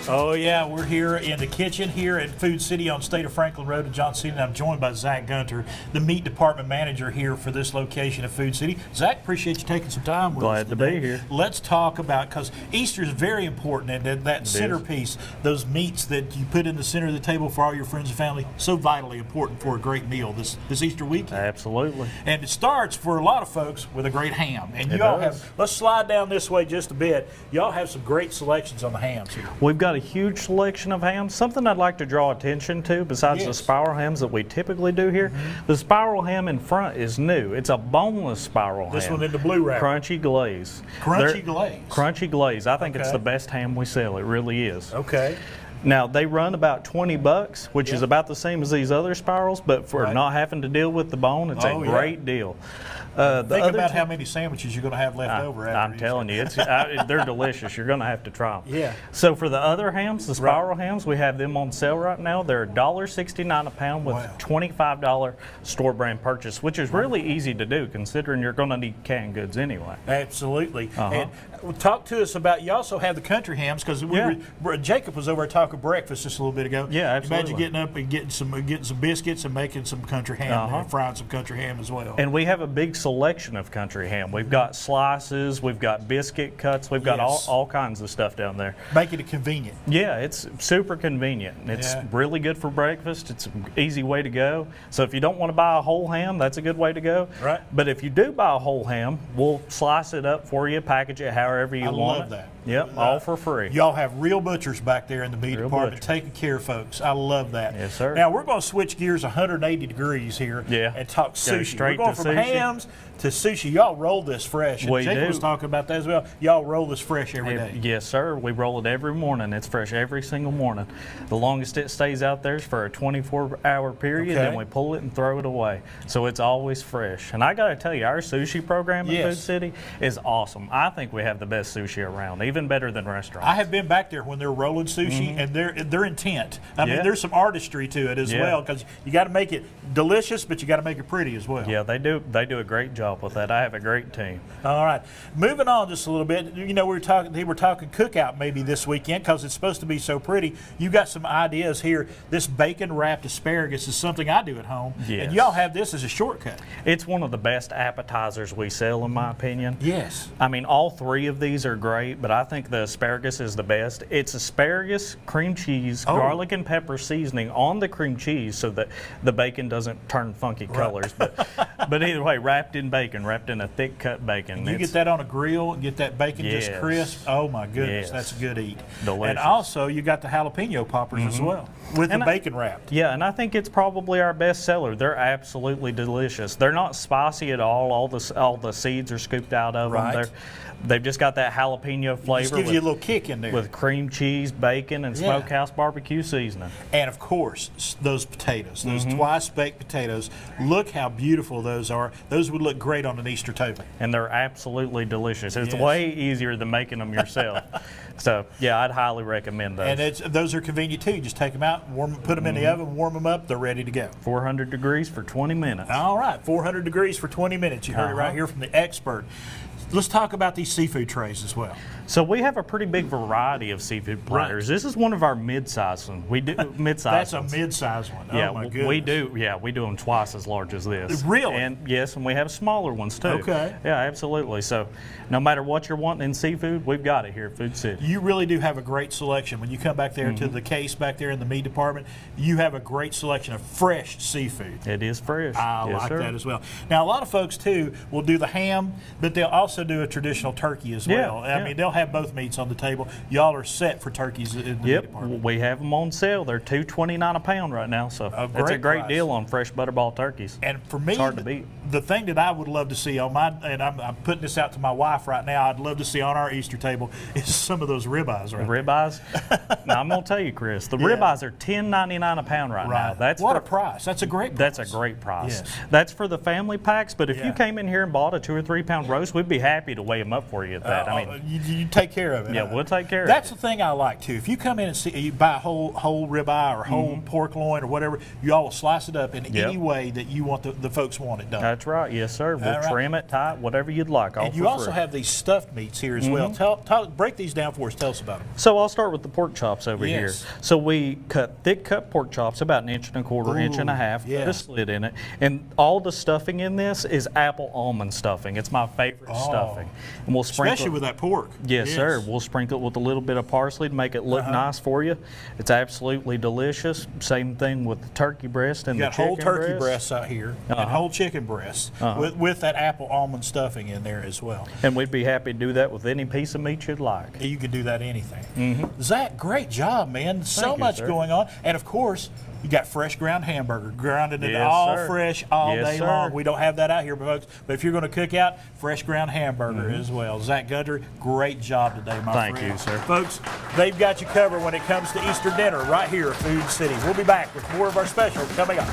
Oh yeah, we're here in the kitchen here at Food City on State of Franklin Road in Johnson City, and I'm joined by Zach Gunter, the meat department manager here for this location of Food City. Zach, appreciate you taking some time with us Glad to be here. Let's talk about, because Easter is very important, and that centerpiece, those meats that you put in the center of the table for all your friends and family, so vitally important for a great meal this Easter weekend. Absolutely. And it starts for a lot of folks with a great ham. And y'all have, let's slide down this way just a bit. Y'all have some great selections on the hams here. We've got a huge selection of hams. Something I'd like to draw attention to, besides the spiral hams that we typically do here, the spiral ham in front is new. It's a boneless spiral ham. This one in the blue wrap. Crunchy glaze. Crunchy glaze. Crunchy glaze. I think it's the best ham we sell. It really is. Okay. Now, they run about $20, which is about the same as these other spirals, but for not having to deal with the bone, it's a great deal. Think about how many sandwiches you're going to have left over. I'm telling you, they're delicious. You're going to have to try them. Yeah. So for the other hams, the spiral hams, we have them on sale right now. They're $1.69 a pound with $25 store brand purchase, which is really easy to do considering you're going to need canned goods anyway. Absolutely. And talk to us about, you also have the country hams, because Jacob was over talking breakfast just a little bit ago. Yeah, absolutely. Imagine getting up and getting some biscuits and making some country ham and frying some country ham as well. And we have a big selection of country ham. We've got slices, we've got biscuit cuts, we've got all kinds of stuff down there. Making it convenient. Yeah, it's super convenient. It's really good for breakfast. It's an easy way to go. So if you don't want to buy a whole ham, that's a good way to go. Right. But if you do buy a whole ham, we'll slice it up for you, package it however you want. I love that. Yep, all for free. Y'all have real butchers back there in the meat department taking care of folks. I love that. Yes, sir. Now we're going to switch gears 180 degrees here and talk sushi. We're going from hams to sushi. Y'all roll this fresh. And Jacob was talking about that as well. Y'all roll this fresh every day. Yes, sir. We roll it every morning. It's fresh every single morning. The longest it stays out there is for a 24-hour period, and we pull it and throw it away. So it's always fresh. And I got to tell you, our sushi program at Food City is awesome. I think we have the best sushi around, even better than restaurants. I have been back there when they're rolling sushi, and they're intent. I mean, there's some artistry to it as well, because you got to make it delicious, but you got to make it pretty as well. Yeah, they do. They do a great job with that. I have a great team. All right, moving on just a little bit. You know, they were talking cookout maybe this weekend because it's supposed to be so pretty. You got some ideas here. This bacon wrapped asparagus is something I do at home, and y'all have this as a shortcut. It's one of the best appetizers we sell, in my opinion. Yes. I mean, all three of these are great, but I think the asparagus is the best. It's asparagus, cream cheese, garlic and pepper seasoning on the cream cheese so that the bacon doesn't turn funky colors. But either way, wrapped in bacon, wrapped in a thick cut bacon. And you get that on a grill and get that bacon just crisp. Oh my goodness, that's a good eat. Delicious. And also you got the jalapeno poppers as well with the bacon wrapped. Yeah, and I think it's probably our best seller. They're absolutely delicious. They're not spicy at all. All the seeds are scooped out of them. They've just got that jalapeno flavor. Just gives you a little kick in there. With cream cheese, bacon, and smokehouse barbecue seasoning. And of course, those potatoes, those twice baked potatoes, look how beautiful those are. Those would look great on an Easter table. And they're absolutely delicious. It's way easier than making them yourself. So, yeah, I'd highly recommend those. And those are convenient too. You just take them out, put them in the oven, warm them up, they're ready to go. 400 degrees for 20 minutes. All right, 400 degrees for 20 minutes. You heard it right here from the expert. Let's talk about these seafood trays as well. So we have a pretty big variety of seafood platters. This is one of our mid-size ones. We do mid-size. That's a mid-size one. Yeah, oh my goodness. we do. Yeah, we do them twice as large as this. Really? And yes, and we have smaller ones too. Okay. Yeah, absolutely. So no matter what you're wanting in seafood, we've got it here at Food City. You really do have a great selection. When you come back there to the case back there in the meat department, you have a great selection of fresh seafood. It is fresh. I like that as well. Now, a lot of folks too will do the ham, but they'll also do a traditional turkey as well. I mean, they'll have both meats on the table. Y'all are set for turkeys in the meat department. We have them on sale. They're $2.29 a pound right now, so it's a great deal on fresh butterball turkeys. And for me, it's hard to beat. The thing that I would love to see on and I'm putting this out to my wife right now, I'd love to see on our Easter table is some of those ribeyes. Right? Ribeyes? Now I'm gonna tell you, Chris, the ribeyes are $10.99 a pound right now. That's what a price. That's a great price. That's a great price. Yes. That's for the family packs. But if you came in here and bought a 2 or 3 pound roast, we'd be happy happy to weigh them up for you at that. I mean, you take care of it. yeah, we'll take care of it. That's the thing I like too. If you come in and see, you buy a whole ribeye or whole pork loin or whatever, you all will slice it up in any way that you want the folks want it done. That's right. Yes, sir. We'll trim it tight, whatever you'd like. And you also have these stuffed meats here as well. Break these down for us. Tell us about them. So I'll start with the pork chops over here. Yes. So we cut thick cut pork chops, about 1.25 inches, 1.5 inches, put a slit in it. And all the stuffing in this is apple almond stuffing. It's my favorite stuffing. And we'll sprinkle especially with that pork. Yes, sir. We'll sprinkle it with a little bit of parsley to make it look nice for you. It's absolutely delicious. Same thing with the turkey breast and you the got chicken whole turkey breast. breasts out here and whole chicken breasts with that apple almond stuffing in there as well. And we'd be happy to do that with any piece of meat you'd like. You could do that anything. Zach, great job, man. So you, much sir. going on. And of course, you got fresh ground hamburger, grounded it Yes, all sir. fresh all Yes, day sir. long. We don't have that out here, folks. But if you're going to cook out, fresh ground hamburger as well. Zach Gudry, great job today, my friend. Thank you, sir. Folks, they've got you covered when it comes to Easter dinner right here at Food City. We'll be back with more of our specials coming up.